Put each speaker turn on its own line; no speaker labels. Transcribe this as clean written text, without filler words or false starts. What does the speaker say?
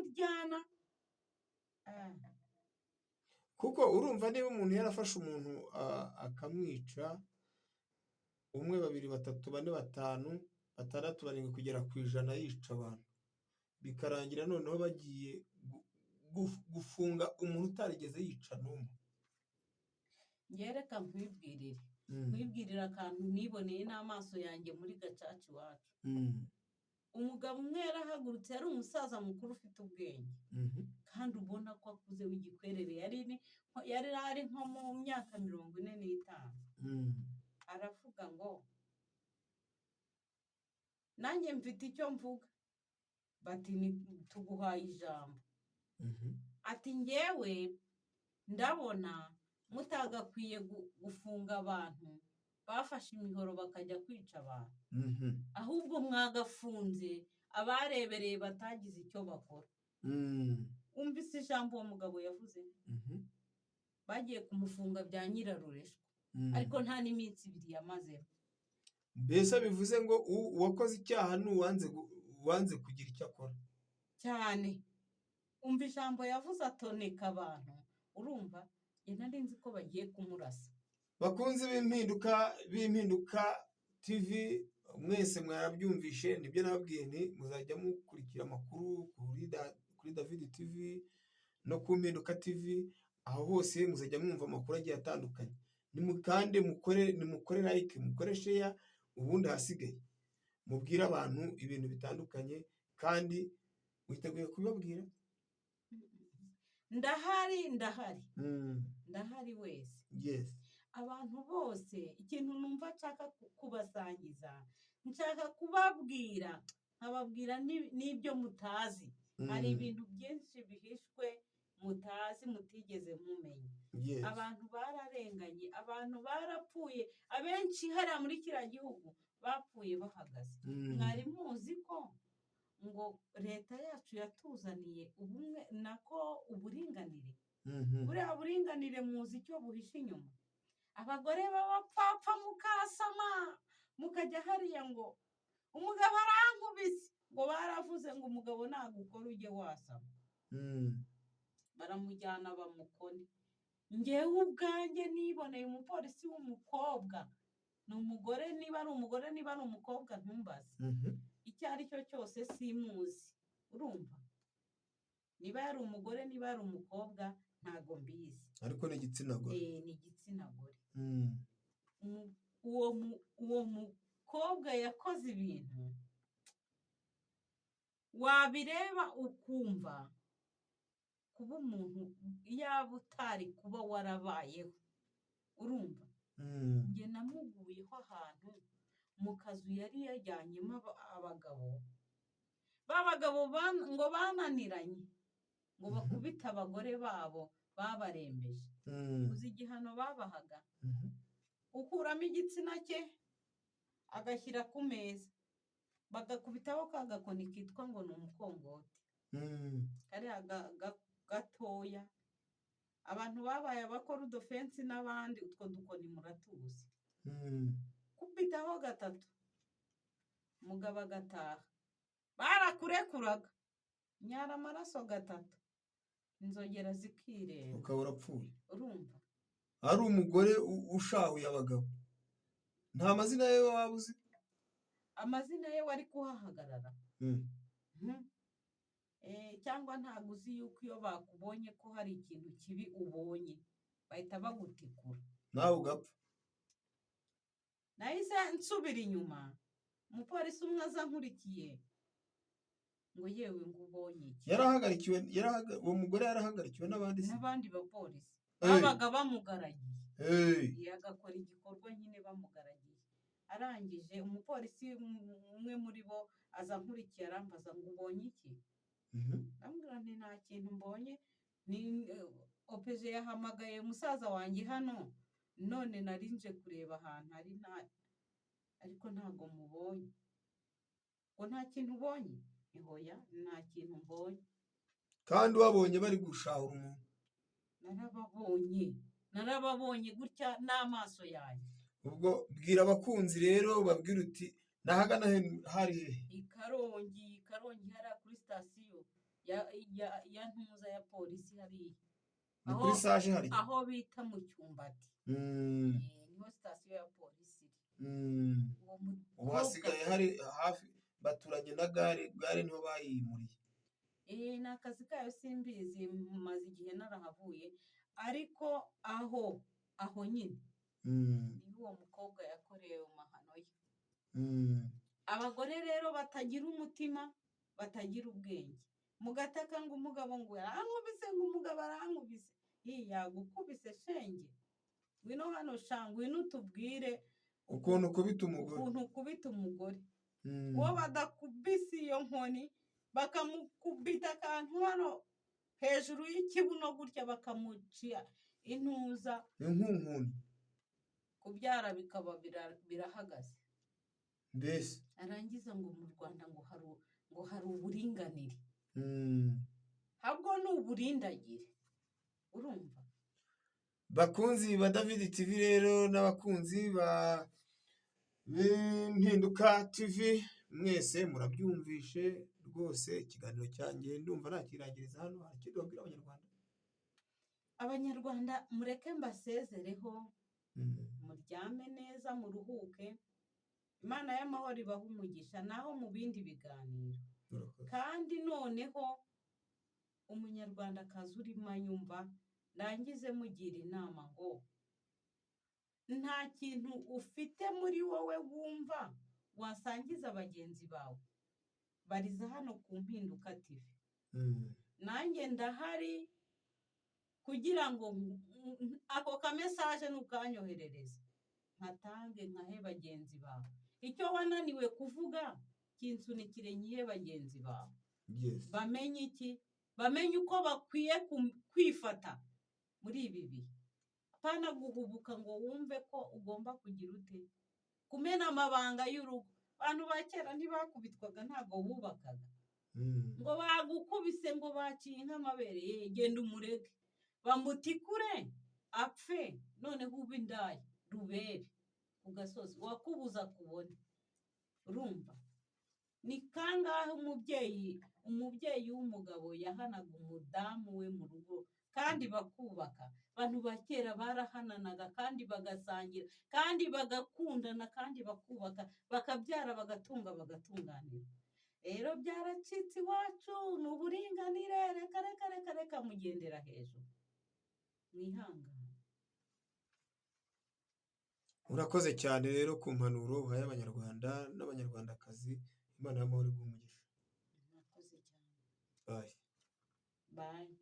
baramuryana.
kuko urumva niba umuntu yarafashe umuntu akamwica, umwe, babiri, batatu, bane, batanu, batandatu, barindwi kugera ku ijana yica abantu, bikarangira noneho bagiye gufunga umuntu utarigeze yica n'umwe.
Ngereka nkwibwirira akantu niboneye n'amaso yanjye muri gacaca iwacu. Umugabo umwe yarahagurutse, yari umusaza mukuru ufite ubwenge, kandi ubona ko akuze w'igikwerere, yari ari nko mu myaka 45. Aravuga ngo nanjye mfite icyo mvuga. Bati tuguhaye ijambo. Ati ngewe ndabona mutagakwiye gufunga abantu bafashe imihoro bakajya kwica abantu, ahubwo mwagafunze abarebereye batagize icyo bakora. Umvise ijambo uwo mugabo yavuze. Bagiye kumufunga bya nyirarureshwa, ariko nta n'iminsi 2 yamazeho.
Mbese bivuze ngo uwakoze icyaha n'uwanze kugira icyo akora
cyane. Umva ijambo yavuze, atoneka abantu. Urumva nari nzi ko bagiye kumurasa.
Bakunzi b'impinduka TV, mwese mwarabyumvishe, nibyo nababwiye nti muzajya mukurikira amakuru kuri David TV no ku Mpinduka TV. Aho hose muzajya mwumva amakuru agiye atandukanye. Nimukande nimukore like, mukore share, ubundi hasigaye mubwire abantu ibintu bitandukanye, kandi witeguye kubabwira. Ndahari wese. Yes.
Abantu bose ikintu numva nshaka kubasangiza, nshaka kubabwira, nkababwira n'ibyo mutazi. Hari ibintu byinshi bihishwe mutazi, mutigeze mumenya.
Yes.
Abantu bararenganye, abantu barapfuye, abenshi hariya muri kiriya gihugu bapfuye bahagaze. Mwari muzi ko ngo leta yacu yatuzaniye ubumwe nako uburinganire. Buriya buringanire muzi icyo buhishe inyuma. Abagore b'abapfapfa mukasama, mukajya hariya ngo umugabo arankubise, ngo baravuze ngo umugabo nagukora ujye wasama. Baramujyana bamukone. Ngewe ubwanjye niboneye umupolisi w'umukobwa, n'umugore, niba ari umugore niba ari umukobwa ntumbaze. Icyo ari cyo cyose simuzi. Urumva, niba yari umugore niba yari umukobwa ntago mbizi,
ariko ni igitsina gore.
Ni igitsina gore. Uwo mukobwa yakoze ibintu wabireba ukumva kuba umuntu yaba utari kuba warabayeho. Urumva, nge namuguyeho ahantu mu kazu yari yajyanyemo abagabo. Babagabo ngo bananiranye, ngo bakubita abagore babo babarembeje. Uzi igihano babahaga? Ukuramo igitsina cye agashyira ku meza, bagakubitaho ka gakoni kitwa ngo ni umukongoti. Kariya gatoya. Abantu babaye abakora udofensi n'abandi, utwo dukoni muratuzi. Kubitaho 3, umugabo agataha. Barakurekuraga, nyara amaraso 3, inzogera zikireba,
ukaba urapfuye.
Urumva,
ari umugore ushahuye abagabo, nta mazina ye wabuze?
Amazina ye wari kuhahagarara. Cyangwa ntabwo uzi yuko iyo bakubonye ko hari ikintu kibi ubonye bahita bagutikura
nawe ugapfa.
Nahise nsubira inyuma, umupolisi umwe aza nkurikiye ngo yewe ngo ubonye iki.
Uwo mugore yarahagarikiwe n'abandi
bapolisi babaga bamugaragiye. Agakora igikorwa nyine bamugaragiye. Arangije umupolisi umwe muri bo aza nkurikiye, arambaza ngo ubonye iki. Ndamubwira nti nta kintu mbonye, ni OPG yahamagaye umusaza wanjye hano, none narinje kureba ahantu ari, ariko ntago mubonye. Ngo nta kintu ubonye? Ihoya, nta kintu mbonye.
Kandi wabonye bari gushahura umuntu?
Narababonye gutya n'amaso yanjye.
Ubwo bwira abakunzi rero, babwira uti nahagana hari
Karongi hariya kuri sitasiyo ya ntuza ya polisi hariya.
Ni kuri sage hariya.
Aho bita mu Cyumbati. Niho sitasiyo ya polisi iri.
Ubu hasigaye hari hafi baturanye na gare niho bayimuriye.
Ni akazi kayo simbizi, maze igihe narahavuye, ariko aho nyine niho uwo mukobwa yakorewe amahano ye. Abagore rero batagira umutima, batagira ubwenge, mugataka ngo umugabo ngo arankubise, ngo umugabo arankubise. Yagukubise shenge, ngwino hano sha, ngwino utubwire
ukuntu
ukubita umugore. Uwo badakubise iyo nkoni bakamukubita akantu hano hejuru y'ikibuno gutya, bakamucia intuza
inkunkuni,
kubyara bikaba birahagaze.
mbese
arangiza ngo mu Rwanda ngo hari uburinganire. Habwo ni uburindagire, urumva.
Bakunzi ba David TV rero n'abakunzi ba Impinduka TV, mwese murabyumvishe rwose. Ikiganiro cyanjye ndumva nakirangiriza hano. Hari ikindi wabwira
Abanyarwanda? Mureke mbasezereho, muryame neza, muruhuke. Imana y'amahoro ibaha umugisha, naho mu bindi biganiro. Kandi noneho umunyarwandakazi urimo anyumva, ndangize mugira inama ngo nta kintu ufite muri wowe wumva wasangiza bagenzi bawe, bariza hano ku Impinduka TV. Nanjye ndahari kugira ngo ako kamesaje nukanyoherereze, nkatange nkahe bagenzi bawe. Icyo wananiwe kuvuga kinsunikire nyihe bagenzi bawe. Bamenye iki? Bamenye uko bakwiye kwifata muri ibi bihe. Apana guhubuka ngo wumve ko ugomba kugira ute, kumena amabanga y'urugo. Abantu ba kera ntibakubitwaga, ntabwo bubakaga. Ngo bagukubise ngo baciye nk'amabere, genda umurege, bamutikure apfe, noneho ube indaya rubebe ku gasozi, wakubuza kubona. Urumva? Ni kangahe umubyeyi w'umugabo yahanaga umudamu we mu rugo kandi bakubaka. Abantu ba kera barahananaga kandi bagasangira kandi bagakundana kandi bakubaka, bakabyara bagatunga bagatunganira. Rero byaracitse iwacu, ni uburinganire. Reka mugendera hejuru, mwihangane.
Urakoze cyane rero ku mpanuro uhaye abanyarwanda n'abanyarwandakazi. Imana y'amahoro iguhe umugisha.
Murakoze cyane.
Bye.